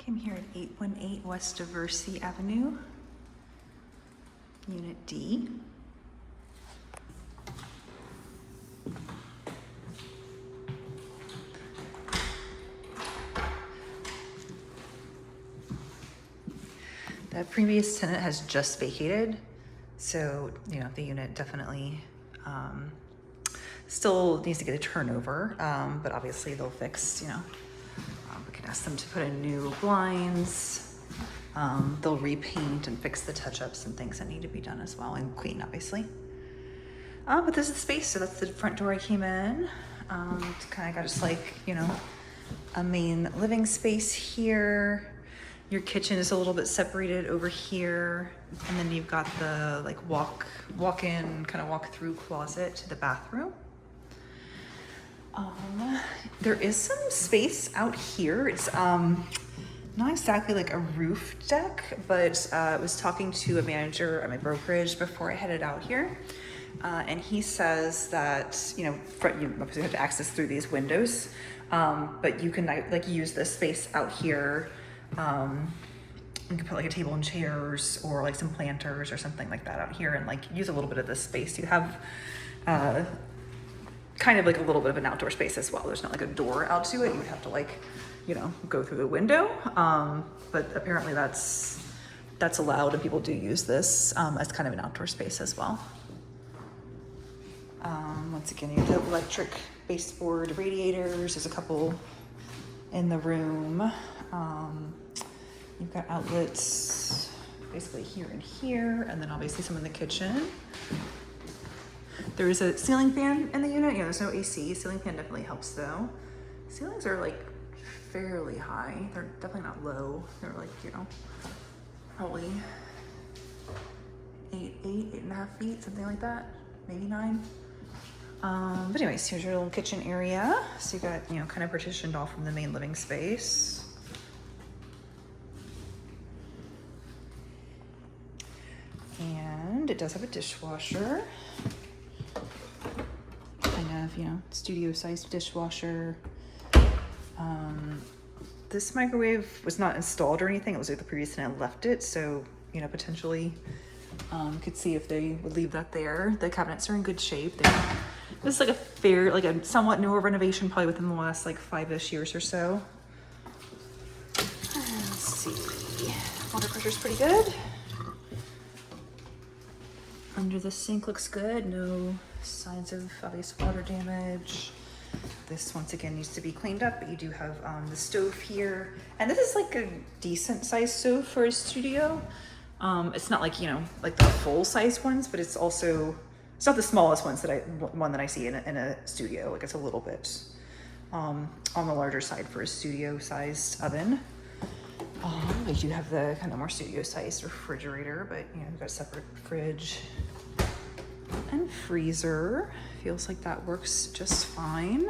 I'm here at 818 West Diversey Avenue, Unit D. The previous tenant has just vacated, so the unit definitely still needs to get a turnover, but obviously they'll fix, we can ask them to put in new blinds. They'll repaint and fix the touch-ups and things that need to be done as well, and clean, obviously. But this is the space, so that's the front door I came in. It's kind of got just like, a main living space here. Your kitchen is a little bit separated over here. And then you've got the like walk-in, kind of walk-through closet to the bathroom. There is some space out here. It's not exactly like a roof deck, but I was talking to a manager at my brokerage before I headed out here. And he says that, you obviously have to access through these windows, but you can like use this space out here. You can put like a table and chairs or like some planters or something like that out here and like use a little bit of this space. You have kind of like a little bit of an outdoor space as well. There's not like a door out to it. You would have to like, go through the window. But apparently that's allowed, and people do use this as kind of an outdoor space as well. Once again, you have the electric baseboard radiators. There's a couple in the room. You've got outlets basically here and here, and then obviously some in the kitchen. There is a ceiling fan in the unit. There's no AC. Ceiling fan definitely helps though. Ceilings are like fairly high. They're definitely not low. They're like, probably 8.5 feet, something like that. Maybe 9. But anyways, here's your little kitchen area. So you got, kind of partitioned off from the main living space. And it does have a dishwasher. Kind of, studio-sized dishwasher. This microwave was not installed or anything. It was like the previous tenant left it. So, potentially could see if they would leave that there. The cabinets are in good shape. This is like a somewhat newer renovation, probably within the last like 5-ish years or so. Let's see. Water pressure's pretty good. Under the sink looks good. No signs of obvious water damage. This once again needs to be cleaned up, but you do have the stove here. And this is like a decent sized stove for a studio. It's not like, like the full size ones, but it's not the smallest one that I see in a studio. Like it's a little bit on the larger side for a studio sized oven. I do have the kind of more studio sized refrigerator, but you've got a separate fridge and freezer. Feels like that works just fine.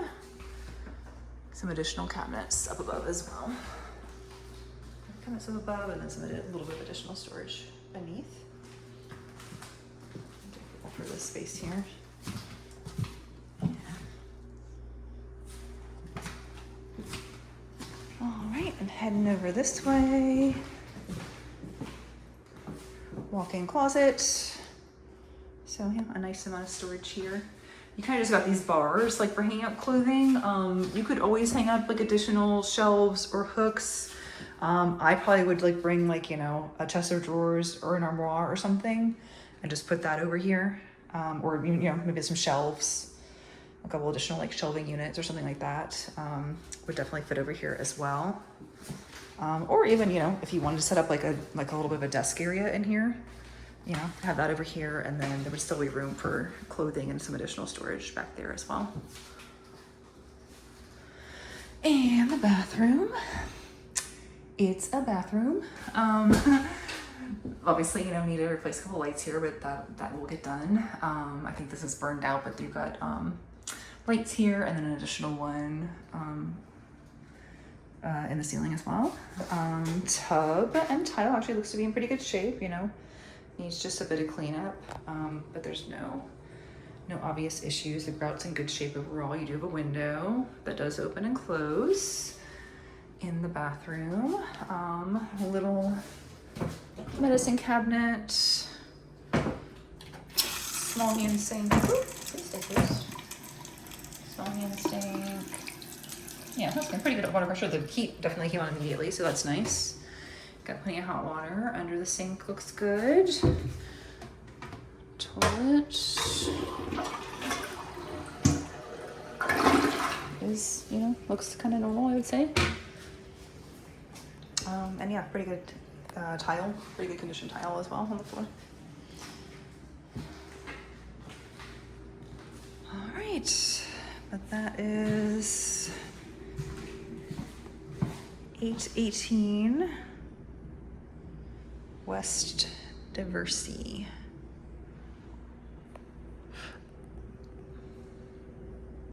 Some additional cabinets up above as well. Cabinets up above, and then a little bit of additional storage beneath. For this space here. All right, I'm heading over this way. Walk-in closet. So a nice amount of storage here. You kind of just got these bars like for hanging up clothing. You could always hang up like additional shelves or hooks. I probably would like bring like, a chest of drawers or an armoire or something and just put that over here. Or, maybe some shelves, a couple additional like shelving units or something like that would definitely fit over here as well. Or even, if you wanted to set up like a little bit of a desk area in here, have that over here, and then there would still be room for clothing and some additional storage back there as well. And the bathroom. It's a bathroom. Obviously, need to replace a couple lights here, but that will get done. I think this is burned out, but you've got lights here and then an additional one in the ceiling as well. Tub and tile actually looks to be in pretty good shape, Needs just a bit of cleanup, but there's no obvious issues. The grout's in good shape overall. You do have a window that does open and close. in the bathroom. A little medicine cabinet, small hand sink. Ooh, please stay first. Small hand sink. Yeah, that's been pretty good at water pressure. The heat definitely came on immediately, so that's nice. Got plenty of hot water. Under the sink looks good. Toilet is, you know, looks kind of normal, I would say. And yeah, pretty good tile, pretty good condition tile as well on the floor. All right, but that is 818 West Diversey.